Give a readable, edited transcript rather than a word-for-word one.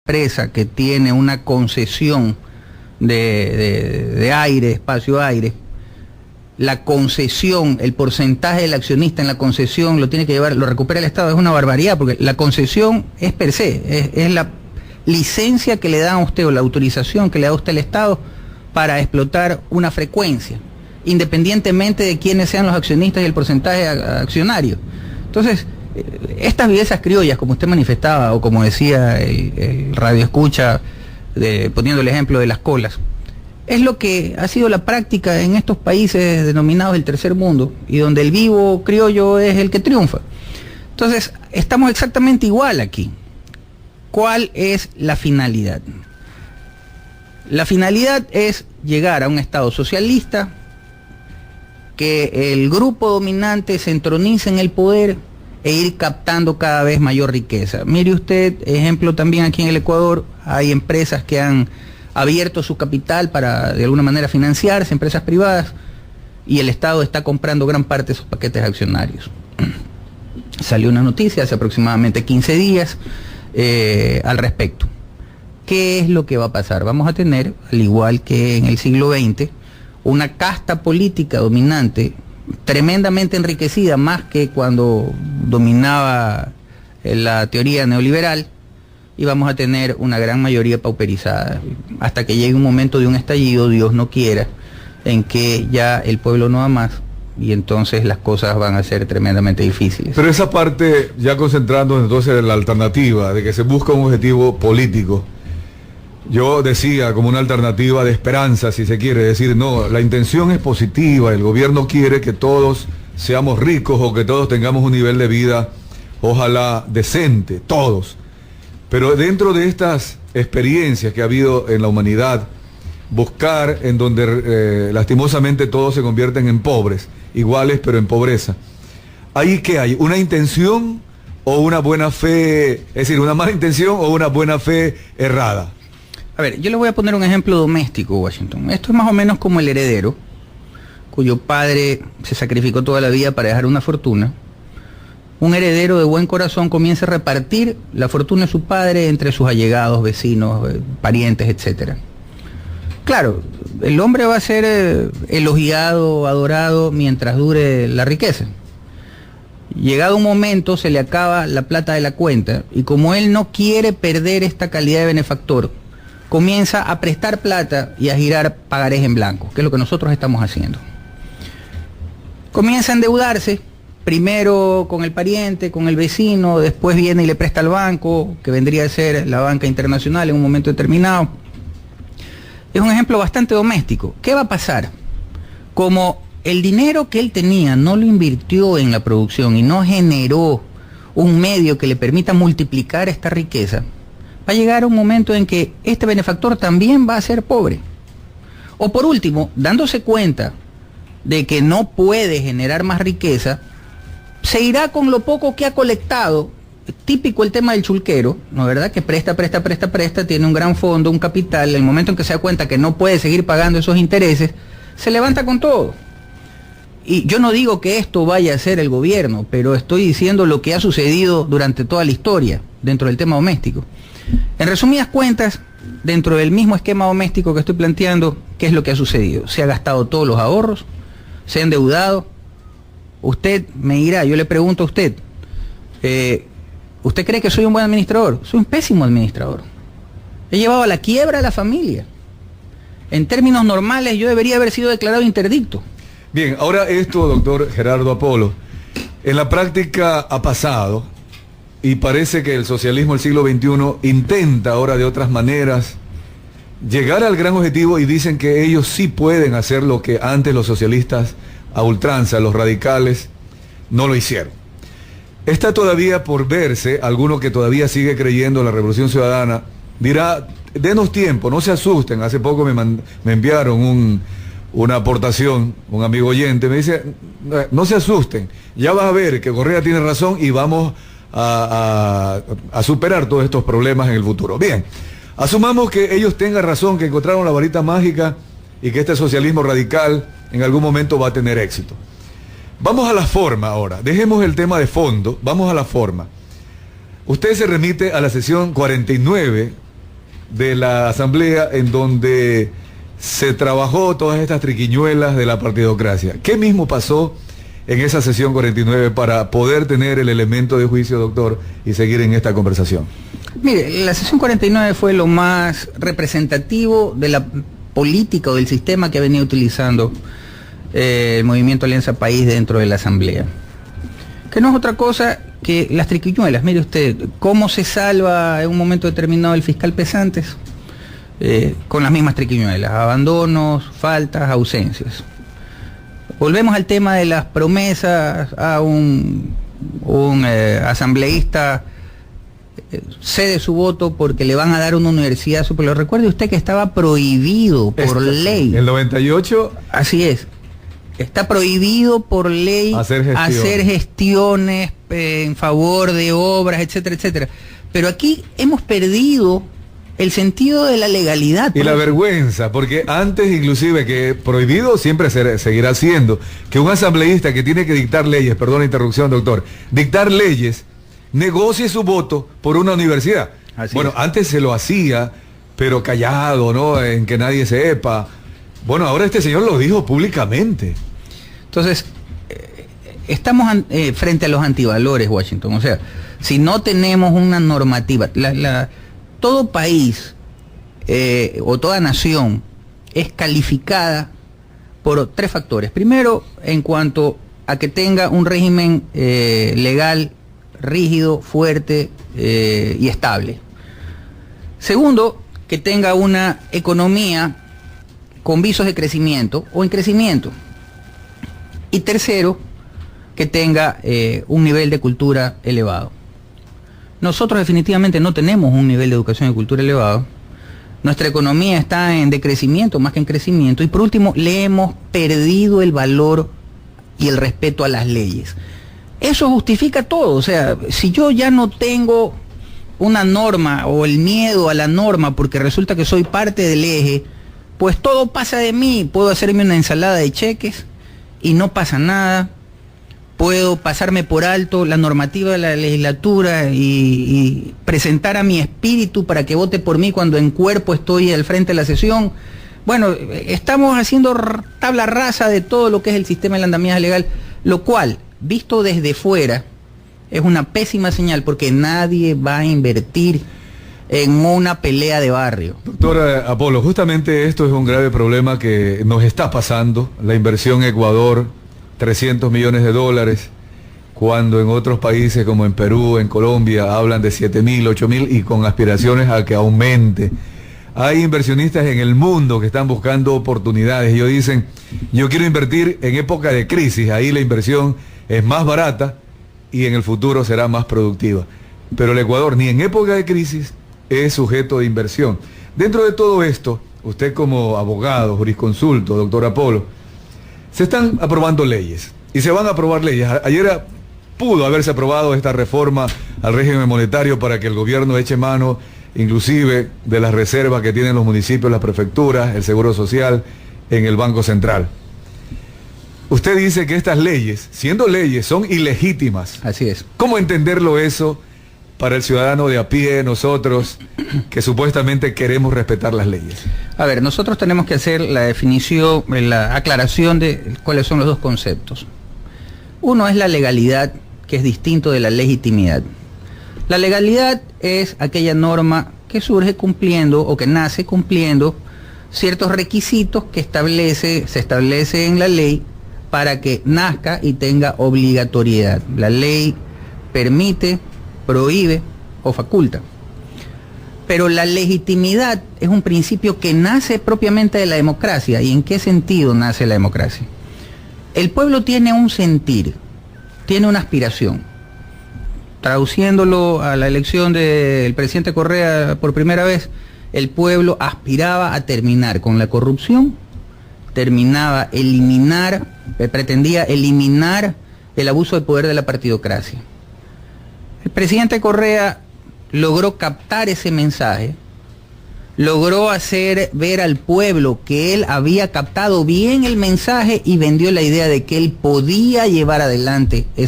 empresa que tiene una concesión de aire, espacio aire, la concesión, el porcentaje del accionista en la concesión lo tiene que llevar, lo recupera el Estado, es una barbaridad, porque la concesión es per se, es la licencia que le da a usted o la autorización que le da a usted el Estado para explotar una frecuencia, independientemente de quiénes sean los accionistas y el porcentaje accionario. Entonces, estas vivezas criollas, como usted manifestaba, o como decía el radio escucha, poniendo el ejemplo de las colas, es lo que ha sido la práctica en estos países denominados el tercer mundo, y donde el vivo criollo es el que triunfa. Entonces, estamos exactamente igual aquí. ¿Cuál es la finalidad? La finalidad es llegar a un Estado socialista, que el grupo dominante se entronice en el poder e ir captando cada vez mayor riqueza. Mire usted, ejemplo también aquí en el Ecuador, hay empresas que han abierto su capital para de alguna manera financiarse, empresas privadas, y el Estado está comprando gran parte de esos paquetes accionarios. Salió una noticia hace aproximadamente 15 días al respecto. ¿Qué es lo que va a pasar? Vamos a tener, al igual que en el siglo XX, una casta política dominante tremendamente enriquecida, más que cuando dominaba la teoría neoliberal, y vamos a tener una gran mayoría pauperizada, hasta que llegue un momento de un estallido, Dios no quiera, en que ya el pueblo no da más, y entonces las cosas van a ser tremendamente difíciles. Pero esa parte, ya concentrándonos entonces en la alternativa, de que se busca un objetivo político, yo decía como una alternativa de esperanza, si se quiere decir, no, la intención es positiva, el gobierno quiere que todos seamos ricos o que todos tengamos un nivel de vida, ojalá decente, todos. Pero dentro de estas experiencias que ha habido en la humanidad, buscar en donde lastimosamente todos se convierten en pobres, iguales pero en pobreza. ¿Ahí qué hay? ¿Una intención o una buena fe? Es decir, ¿una mala intención o una buena fe errada? A ver, yo le voy a poner un ejemplo doméstico, Washington. Esto es más o menos como el heredero, cuyo padre se sacrificó toda la vida para dejar una fortuna. Un heredero de buen corazón comienza a repartir la fortuna de su padre entre sus allegados, vecinos, parientes, etc. Claro, el hombre va a ser elogiado, adorado mientras dure la riqueza. Llegado un momento se le acaba la plata de la cuenta, y como él no quiere perder esta calidad de benefactor, comienza a prestar plata y a girar pagarés en blanco, que es lo que nosotros estamos haciendo. Comienza a endeudarse, primero con el pariente, con el vecino, después viene y le presta al banco, que vendría a ser la banca internacional en un momento determinado. Es un ejemplo bastante doméstico. ¿Qué va a pasar? Como el dinero que él tenía no lo invirtió en la producción y no generó un medio que le permita multiplicar esta riqueza, va a llegar un momento en que este benefactor también va a ser pobre. O por último, dándose cuenta de que no puede generar más riqueza, se irá con lo poco que ha colectado. Típico el tema del chulquero, ¿no es verdad? Que presta, tiene un gran fondo, un capital. En el momento en que se da cuenta que no puede seguir pagando esos intereses, se levanta con todo. Y yo no digo que esto vaya a ser el gobierno, pero estoy diciendo lo que ha sucedido durante toda la historia dentro del tema doméstico. En resumidas cuentas, dentro del mismo esquema doméstico que estoy planteando, ¿qué es lo que ha sucedido? Se ha gastado todos los ahorros, se ha endeudado. Usted me dirá, yo le pregunto a usted, ¿usted cree que soy un buen administrador? Soy un pésimo administrador. He llevado a la quiebra a la familia. En términos normales, yo debería haber sido declarado interdicto. Bien, ahora esto, doctor Gerardo Apolo, en la práctica ha pasado, y parece que el socialismo del siglo XXI intenta ahora de otras maneras llegar al gran objetivo, y dicen que ellos sí pueden hacer lo que antes los socialistas a ultranza, los radicales, no lo hicieron. Está todavía por verse, alguno que todavía sigue creyendo en la Revolución Ciudadana, dirá, denos tiempo, no se asusten. Hace poco me enviaron una aportación, un amigo oyente, me dice, no se asusten, ya vas a ver que Correa tiene razón y vamos a superar todos estos problemas en el futuro. Bien, asumamos que ellos tengan razón, que encontraron la varita mágica y que este socialismo radical en algún momento va a tener éxito. Vamos a la forma ahora, dejemos el tema de fondo, vamos a la forma. Usted se remite a la sesión 49 de la asamblea en donde se trabajó todas estas triquiñuelas de la partidocracia. ¿Qué mismo pasó en esa sesión 49 para poder tener el elemento de juicio, doctor, y seguir en esta conversación? Mire, la sesión 49 fue lo más representativo de la política o del sistema que ha venido utilizando el Movimiento Alianza País dentro de la Asamblea. Que no es otra cosa que las triquiñuelas. Mire usted, ¿cómo se salva en un momento determinado el fiscal Pesantes? Con las mismas triquiñuelas, abandonos, faltas, ausencias. Volvemos al tema de las promesas a un asambleísta cede su voto porque le van a dar una universidad superior. Recuerde usted que estaba prohibido por ley. El 98. Así es. Está prohibido por ley hacer gestiones en favor de obras, etcétera, etcétera. Pero aquí hemos perdido el sentido de la legalidad. Y la vergüenza, porque antes inclusive que prohibido siempre seguirá siendo, que un asambleísta que tiene que dictar leyes, perdón la interrupción, doctor, dictar leyes, negocie su voto por una universidad. Bueno, antes se lo hacía, pero callado, ¿no? En que nadie sepa. Bueno, ahora este señor lo dijo públicamente. Entonces, estamos frente a los antivalores, Washington. O sea, si no tenemos una normativa, todo país o toda nación es calificada por tres factores. Primero, en cuanto a que tenga un régimen legal rígido, fuerte y estable. Segundo, que tenga una economía con visos de crecimiento o en crecimiento. Y tercero, que tenga un nivel de cultura elevado. Nosotros definitivamente no tenemos un nivel de educación y cultura elevado. Nuestra economía está en decrecimiento más que en crecimiento. Y por último, le hemos perdido el valor y el respeto a las leyes. Eso justifica todo. O sea, si yo ya no tengo una norma o el miedo a la norma porque resulta que soy parte del eje, pues todo pasa de mí. Puedo hacerme una ensalada de cheques y no pasa nada. Puedo pasarme por alto la normativa de la legislatura y presentar a mi espíritu para que vote por mí cuando en cuerpo estoy al frente de la sesión. Bueno, estamos haciendo tabla rasa de todo lo que es el sistema del andamiaje legal, lo cual, visto desde fuera, es una pésima señal porque nadie va a invertir en una pelea de barrio. Doctor Apolo, justamente esto es un grave problema que nos está pasando. La inversión en Ecuador, 300 millones de dólares, cuando en otros países como en Perú, en Colombia, hablan de 7.000, 8.000 y con aspiraciones a que aumente. Hay inversionistas en el mundo que están buscando oportunidades. Ellos dicen, yo quiero invertir en época de crisis, ahí la inversión es más barata y en el futuro será más productiva. Pero el Ecuador ni en época de crisis es sujeto de inversión. Dentro de todo esto, usted como abogado, jurisconsulto, doctor Apolo, se están aprobando leyes y se van a aprobar leyes. Ayer pudo haberse aprobado esta reforma al régimen monetario para que el gobierno eche mano inclusive de las reservas que tienen los municipios, las prefecturas, el seguro social en el Banco Central. Usted dice que estas leyes, siendo leyes, son ilegítimas. Así es. ¿Cómo entenderlo eso para el ciudadano de a pie, nosotros, que supuestamente queremos respetar las leyes? A ver, nosotros tenemos que hacer la definición, la aclaración de cuáles son los dos conceptos. Uno es la legalidad, que es distinto de la legitimidad. La legalidad es aquella norma que surge cumpliendo o que nace cumpliendo ciertos requisitos que se establece en la ley para que nazca y tenga obligatoriedad. La ley permite, prohíbe o faculta. Pero la legitimidad es un principio que nace propiamente de la democracia. ¿Y en qué sentido nace la democracia? El pueblo tiene un sentir, tiene una aspiración. Traduciéndolo a la elección del presidente Correa por primera vez, el pueblo aspiraba a terminar con la corrupción, pretendía eliminar el abuso de poder de la partidocracia. El presidente Correa logró captar ese mensaje, logró hacer ver al pueblo que él había captado bien el mensaje y vendió la idea de que él podía llevar adelante ese